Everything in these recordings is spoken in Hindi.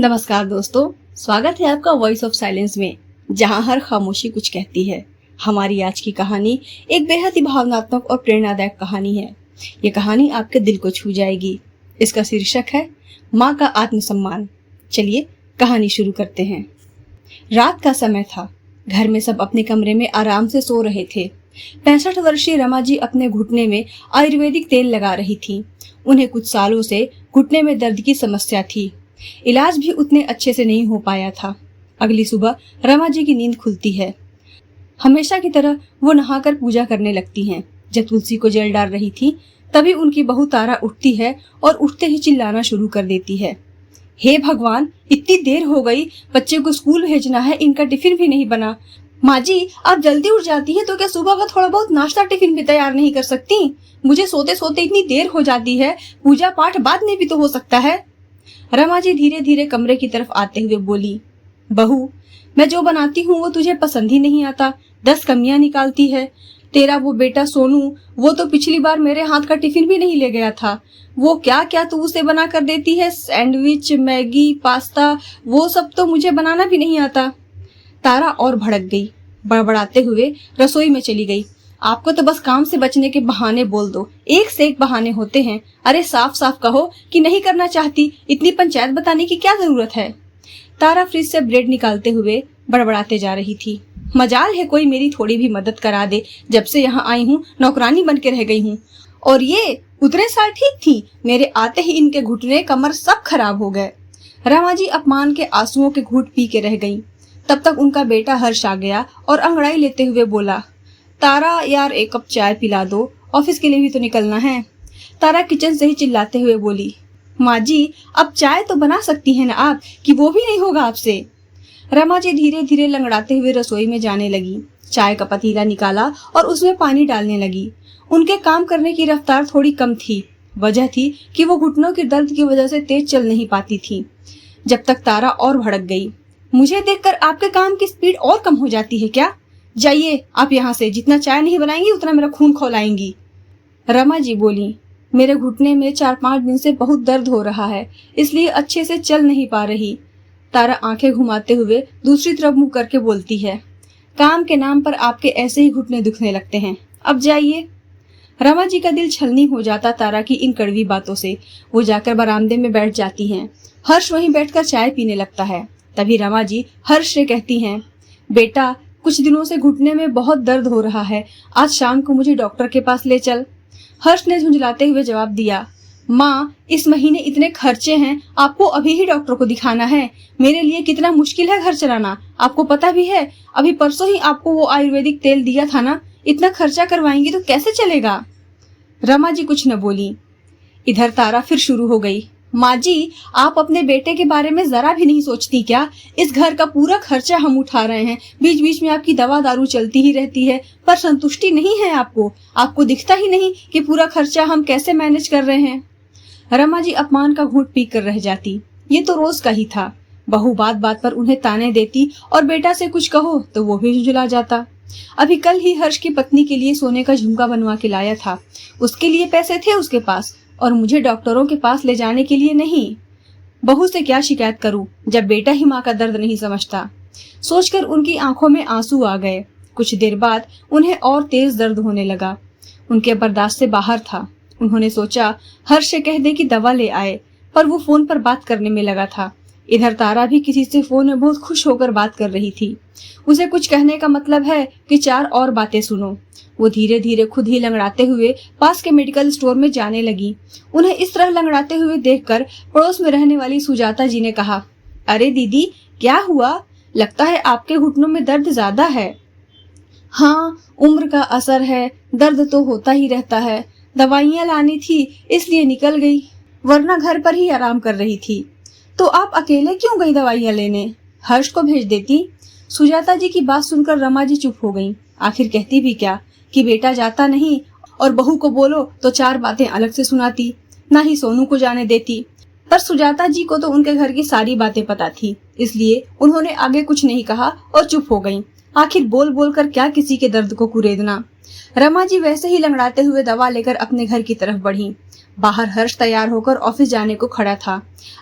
नमस्कार दोस्तों, स्वागत है आपका वॉइस ऑफ साइलेंस में, जहां हर खामोशी कुछ कहती है। हमारी आज की कहानी एक बेहद ही भावनात्मक और प्रेरणादायक कहानी है। ये कहानी आपके दिल को छू जाएगी। इसका शीर्षक है माँ का आत्मसम्मान। चलिए कहानी शुरू करते हैं। रात का समय था। घर में सब अपने कमरे में आराम से सो रहे थे। 65 वर्षीय रमा जी अपने घुटने में आयुर्वेदिक तेल लगा रही थी। उन्हें कुछ सालों से घुटने में दर्द की समस्या थी। इलाज भी उतने अच्छे से नहीं हो पाया था। अगली सुबह रमा जी की नींद खुलती है। हमेशा की तरह वो नहाकर पूजा करने लगती हैं। जब तुलसी को जल डाल रही थी तभी उनकी बहू तारा उठती है और उठते ही चिल्लाना शुरू कर देती है। हे भगवान, इतनी देर हो गई, बच्चे को स्कूल भेजना है, इनका टिफिन भी नहीं बना। माँ जी, आप जल्दी उठ जाती हैं तो क्या सुबह का थोड़ा बहुत नाश्ता टिफिन भी तैयार नहीं कर सकती? मुझे सोते सोते इतनी देर हो जाती है, पूजा पाठ बाद में भी तो हो सकता है। रमा जी धीरे धीरे कमरे की तरफ आते हुए बोली, बहू, मैं जो बनाती हूँ वो तुझे पसंद ही नहीं आता। 10 कमियां निकालती है। तेरा वो बेटा सोनू, वो तो पिछली बार मेरे हाथ का टिफिन भी नहीं ले गया था। वो क्या क्या तू उसे बना कर देती है, सैंडविच, मैगी, पास्ता, वो सब तो मुझे बनाना भी नहीं आता। तारा और भड़क गई। बड़बड़ाते हुए रसोई में चली गई। आपको तो बस काम से बचने के बहाने बोल दो, एक से एक बहाने होते हैं। अरे साफ साफ कहो कि नहीं करना चाहती, इतनी पंचायत बताने की क्या जरूरत है। तारा फ्रिज से ब्रेड निकालते हुए बड़बड़ाते जा रही थी। मजाल है कोई मेरी थोड़ी भी मदद करा दे। जब से यहाँ आई हूँ नौकरानी बन के रह गई हूँ। और ये उतने साल ठीक थी, मेरे आते ही इनके घुटने कमर सब खराब हो गए। रमा जी अपमान के आंसुओं के घूंट पी के रह गई। तब तक उनका बेटा हर्ष आ गया और अंगड़ाई लेते हुए बोला, तारा यार, एक कप चाय पिला दो, ऑफिस के लिए भी तो निकलना है। तारा किचन से ही चिल्लाते हुए बोली, माँ जी, अब चाय तो बना सकती हैं ना आप, कि वो भी नहीं होगा आपसे। रमा जी धीरे धीरे लंगड़ाते हुए रसोई में जाने लगी। चाय का पतीला निकाला और उसमें पानी डालने लगी। उनके काम करने की रफ्तार थोड़ी कम थी। वजह थी कि वो घुटनों के दर्द की वजह से तेज चल नहीं पाती थी। जब तक तारा और भड़क गई, मुझे देखकर आपके काम की स्पीड और कम हो जाती है क्या? जाइए आप यहाँ से, जितना चाय नहीं बनाएंगी उतना मेरा खून खौलाएंगी। रमा जी बोली, मेरे घुटने में 4-5 दिन से बहुत दर्द हो रहा है, इसलिए अच्छे से चल नहीं पा रही। तारा आंखें घुमाते हुए दूसरी तरफ मुंह करके बोलती है, काम के नाम पर आपके ऐसे ही घुटने दुखने लगते हैं, अब जाइए। रमा जी का दिल छलनी हो जाता तारा की इन कड़वी बातों से। वो जाकर बरामदे में बैठ जाती हैं। हर्ष वहीं बैठकर चाय पीने लगता है। तभी रमा जी हर्ष से कहती हैं, बेटा, कुछ दिनों से घुटने में बहुत दर्द हो रहा है, आज शाम को मुझे डॉक्टर के पास ले चल। हर्ष ने झुंझलाते हुए जवाब दिया, माँ, इस महीने इतने खर्चे हैं, आपको अभी ही डॉक्टर को दिखाना है। मेरे लिए कितना मुश्किल है घर चलाना, आपको पता भी है। अभी परसों ही आपको वो आयुर्वेदिक तेल दिया था ना, इतना खर्चा करवाएंगी तो कैसे चलेगा। रमा जी कुछ न बोली। इधर तारा फिर शुरू हो गई, माँ जी, आप अपने बेटे के बारे में जरा भी नहीं सोचती क्या? इस घर का पूरा खर्चा हम उठा रहे हैं, बीच बीच में आपकी दवा दारू चलती ही रहती है, पर संतुष्टि नहीं है आपको दिखता ही नहीं कि पूरा खर्चा हम कैसे मैनेज कर रहे हैं। रमा जी अपमान का घूंट पी कर रह जाती। ये तो रोज का ही था। बहू बात बात पर उन्हें ताने देती और बेटा से कुछ कहो तो वो भी झुंझुला जाता। अभी कल ही हर्ष की पत्नी के लिए सोने का झुमका बनवा के लाया था। उसके लिए पैसे थे उसके पास, और मुझे डॉक्टरों के पास ले जाने के लिए नहीं। बहू से क्या शिकायत करूं जब बेटा ही माँ का दर्द नहीं समझता। सोचकर उनकी आंखों में आंसू आ गए। कुछ देर बाद उन्हें और तेज दर्द होने लगा। उनके बर्दाश्त से बाहर था। उन्होंने सोचा हर्ष से कह दे कि दवा ले आए, पर वो फोन पर बात करने में लगा था। इधर तारा भी किसी से फोन में बहुत खुश होकर बात कर रही थी। उसे कुछ कहने का मतलब है कि 4 और बातें सुनो। वो धीरे धीरे खुद ही लंगड़ाते हुए पास के मेडिकल स्टोर में जाने लगी। उन्हें इस तरह लंगड़ाते हुए देखकर पड़ोस में रहने वाली सुजाता जी ने कहा, अरे दीदी, क्या हुआ? लगता है आपके घुटनों में दर्द ज्यादा है। हाँ, उम्र का असर है, दर्द तो होता ही रहता है। दवाइयाँ लानी थी इसलिए निकल गई, वरना घर पर ही आराम कर रही थी। तो आप अकेले क्यों गई दवाइयाँ लेने? हर्ष को भेज देती। सुजाता जी की बात सुनकर रमा जी चुप हो गईं। आखिर कहती भी क्या कि बेटा जाता नहीं, और बहू को बोलो तो 4 बातें अलग से सुनाती, ना ही सोनू को जाने देती। पर सुजाता जी को तो उनके घर की सारी बातें पता थी, इसलिए उन्होंने आगे कुछ नहीं कहा और चुप हो गईं। आखिर बोल बोल कर क्या किसी के दर्द को कुरेदना। रमा जी वैसे ही लंगड़ाते हुए दवा लेकर अपने घर की तरफ बढ़ी। बाहर हर्ष तैयार होकर ऑफिस जाने को खड़ा था।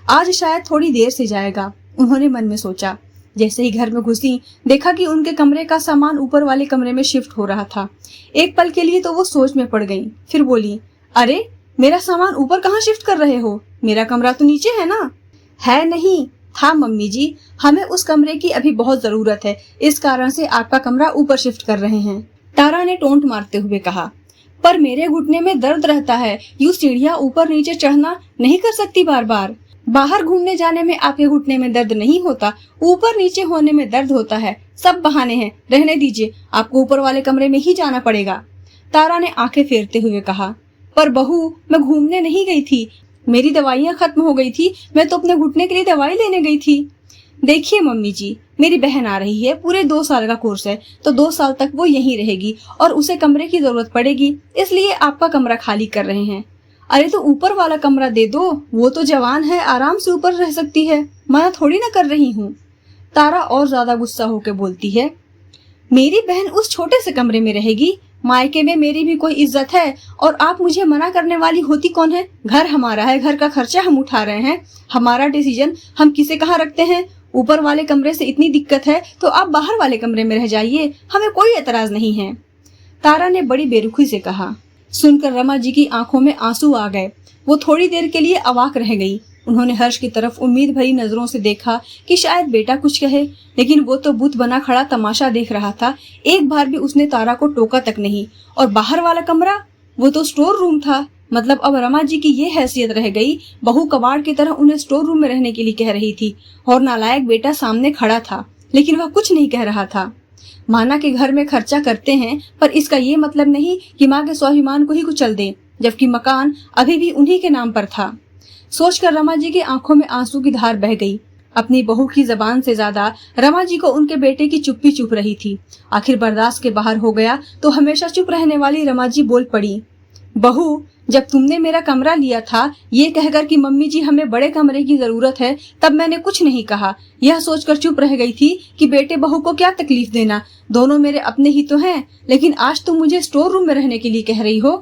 आज शायद थोड़ी देर से जाएगा, उन्होंने मन में सोचा। जैसे ही घर में घुसी, देखा कि उनके कमरे का सामान ऊपर वाले कमरे में शिफ्ट हो रहा था। एक पल के लिए तो वो सोच में पड़ गई, फिर बोली, अरे मेरा सामान ऊपर कहाँ शिफ्ट कर रहे हो? मेरा कमरा तो नीचे है ना? है नहीं था मम्मी जी, हमें उस कमरे की अभी बहुत जरूरत है, इस कारण से आपका कमरा ऊपर शिफ्ट कर रहे हैं, तारा ने टोंट मारते हुए कहा। पर मेरे घुटने में दर्द रहता है, यूं सीढ़ियां ऊपर नीचे चढ़ना नहीं कर सकती बार बार। बाहर घूमने जाने में आपके घुटने में दर्द नहीं होता, ऊपर नीचे होने में दर्द होता है। सब बहाने हैं, रहने दीजिए, आपको ऊपर वाले कमरे में ही जाना पड़ेगा, तारा ने आंखें फेरते हुए कहा। पर बहू, मैं घूमने नहीं गई थी, मेरी दवाइयाँ खत्म हो गई थी, मैं तो अपने घुटने के लिए दवाई लेने गई थी। देखिए मम्मी जी, मेरी बहन आ रही है, पूरे 2 साल का कोर्स है, तो 2 साल तक वो यहीं रहेगी और उसे कमरे की जरूरत पड़ेगी, इसलिए आपका कमरा खाली कर रहे हैं। अरे तो ऊपर वाला कमरा दे दो, वो तो जवान है, आराम से ऊपर रह सकती है, मना थोड़ी ना कर रही हूँ। तारा और ज्यादा गुस्सा होकर बोलती है, मेरी बहन उस छोटे से कमरे में रहेगी? मायके में मेरी भी कोई इज्जत है, और आप मुझे मना करने वाली होती कौन है? घर हमारा है, घर का खर्चा हम उठा रहे हैं, हमारा डिसीजन हम किसे कहाँ रखते हैं। ऊपर वाले कमरे से इतनी दिक्कत है तो आप बाहर वाले कमरे में रह जाइए, हमें कोई एतराज नहीं है, तारा ने बड़ी बेरुखी से कहा। सुनकर रमा जी की आंखों में आंसू आ गए। वो थोड़ी देर के लिए अवाक रह गई। उन्होंने हर्ष की तरफ उम्मीद भरी नजरों से देखा कि शायद बेटा कुछ कहे, लेकिन वो तो बुत बना खड़ा तमाशा देख रहा था। एक बार भी उसने तारा को टोका तक नहीं। और बाहर वाला कमरा, वो तो स्टोर रूम था। मतलब अब रमा जी की ये हैसियत रह गई, बहू कबाड़ की तरह उन्हें स्टोर रूम में रहने के लिए कह रही थी, और नालायक बेटा सामने खड़ा था, लेकिन वह कुछ नहीं कह रहा था। माना के घर में खर्चा करते हैं, पर इसका ये मतलब नहीं कि माँ के स्वाभिमान को ही कुचल दें, जबकि मकान अभी भी उन्हीं के नाम पर था। सोचकर रमा जी की आंखों में आंसू की धार बह गई। अपनी बहू की जबान से ज्यादा रमा जी को उनके बेटे की चुप्पी चुप रही थी। आखिर बर्दाश्त के बाहर हो गया तो हमेशा चुप रहने वाली रमा जी बोल पड़ी, बहू, जब तुमने मेरा कमरा लिया था ये कहकर कि मम्मी जी हमें बड़े कमरे की जरूरत है, तब मैंने कुछ नहीं कहा। यह सोचकर चुप रह गई थी कि बेटे बहू को क्या तकलीफ देना, दोनों मेरे अपने ही तो हैं, लेकिन आज तुम मुझे स्टोर रूम में रहने के लिए कह रही हो।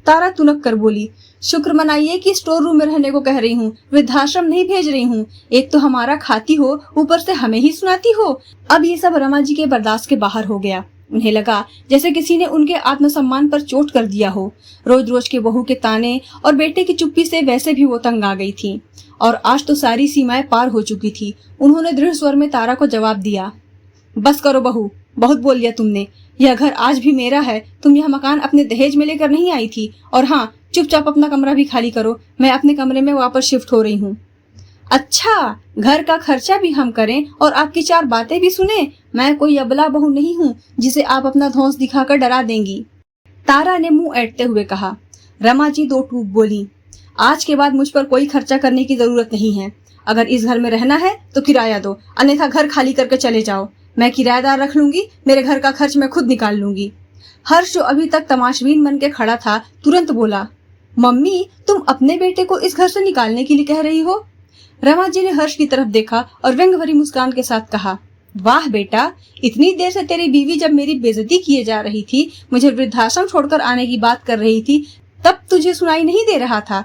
तारा तुनक कर बोली, शुक्र मनाइए कि स्टोर रूम में रहने को कह रही हूँ, वृद्धाश्रम नहीं भेज रही हूँ। एक तो हमारा खाती हो, ऊपर से हमें ही सुनाती हो। अब ये सब रमा जी के बर्दाश्त के बाहर हो गया। उन्हें लगा जैसे किसी ने उनके आत्मसम्मान पर चोट कर दिया हो। रोज रोज के बहू के ताने और बेटे की चुप्पी से वैसे भी वो तंग आ गई थी, और आज तो सारी सीमाएं पार हो चुकी थी। उन्होंने दृढ़ स्वर में तारा को जवाब दिया, बस करो बहू, बहुत बोल लिया तुमने। यह घर आज भी मेरा है, तुम यह मकान अपने दहेज में लेकर नहीं आई थी। और हाँ, चुपचाप अपना कमरा भी खाली करो, मैं अपने कमरे में वापस शिफ्ट हो रही हूँ। अच्छा, घर का खर्चा भी हम करें और आपकी 4 बातें भी सुने? मैं कोई अबला बहू नहीं हूँ जिसे आप अपना धौंस दिखाकर डरा देंगी, तारा ने मुंह ऐंठते हुए कहा। रमा जी 2 टूक बोली, आज के बाद मुझ पर कोई खर्चा करने की जरूरत नहीं है। अगर इस घर में रहना है तो किराया दो, अन्यथा घर खाली करके चले जाओ। मैं किराएदार रख लूंगी, मेरे घर का खर्च मैं खुद निकाल लूंगी। हर्ष जो अभी तक तमाशबीन बन के खड़ा था, तुरंत बोला, मम्मी, तुम अपने बेटे को इस घर से निकालने के लिए कह रही हो? रमा जी ने हर्ष की तरफ देखा और व्यंग भरी मुस्कान के साथ कहा, वाह बेटा, इतनी देर से तेरी बीवी जब मेरी बेइज्जती किए जा रही थी, मुझे वृद्धाश्रम छोड़कर आने की बात कर रही थी, तब तुझे सुनाई नहीं दे रहा था,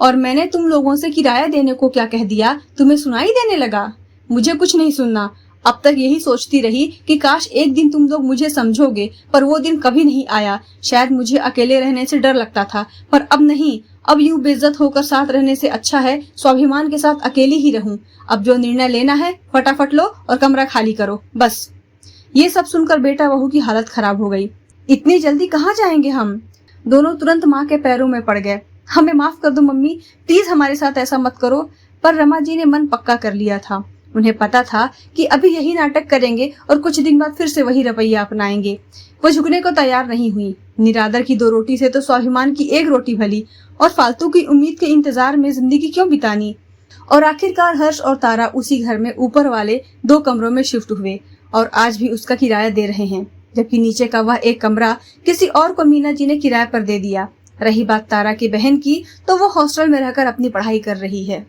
और मैंने तुम लोगों से किराया देने को क्या कह दिया, तुम्हें सुनाई देने लगा? मुझे कुछ नहीं सुनना। अब तक यही सोचती रही कि काश एक दिन तुम लोग मुझे समझोगे, पर वो दिन कभी नहीं आया। शायद मुझे अकेले रहने से डर लगता था, पर अब नहीं। अब यूं बेइज्जत होकर साथ रहने से अच्छा है स्वाभिमान के साथ अकेली ही रहूं। अब जो निर्णय लेना है फटाफट लो और कमरा खाली करो, बस। ये सब सुनकर बेटा बहू की हालत खराब हो गई। इतनी जल्दी कहाँ जाएंगे हम? दोनों तुरंत माँ के पैरों में पड़ गए। हमें माफ कर दो मम्मी, प्लीज हमारे साथ ऐसा मत करो। पर रमा जी ने मन पक्का कर लिया था। उन्हें पता था कि अभी यही नाटक करेंगे और कुछ दिन बाद फिर से वही रवैया अपनाएंगे। वो झुकने को तैयार नहीं हुई। निरादर की 2 रोटी से तो स्वाभिमान की 1 रोटी भली, और फालतू की उम्मीद के इंतजार में जिंदगी क्यों बितानी। और आखिरकार हर्ष और तारा उसी घर में ऊपर वाले 2 कमरों में शिफ्ट हुए, और आज भी उसका किराया दे रहे हैं, जबकि नीचे का वह 1 कमरा किसी और को मीना जी ने किराए पर दे दिया। रही बात तारा की बहन की, तो वो हॉस्टल में रहकर अपनी पढ़ाई कर रही है।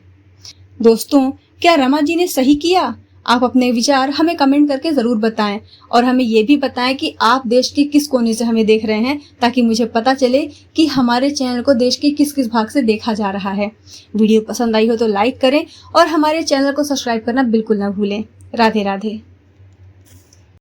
दोस्तों, क्या रमा जी ने सही किया? आप अपने विचार हमें कमेंट करके जरूर बताएं और हमें ये भी बताएं कि आप देश के किस कोने से हमें देख रहे हैं, ताकि मुझे पता चले कि हमारे चैनल को देश के किस किस भाग से देखा जा रहा है। वीडियो पसंद आई हो तो लाइक करें और हमारे चैनल को सब्सक्राइब करना बिल्कुल ना भूलें। राधे राधे।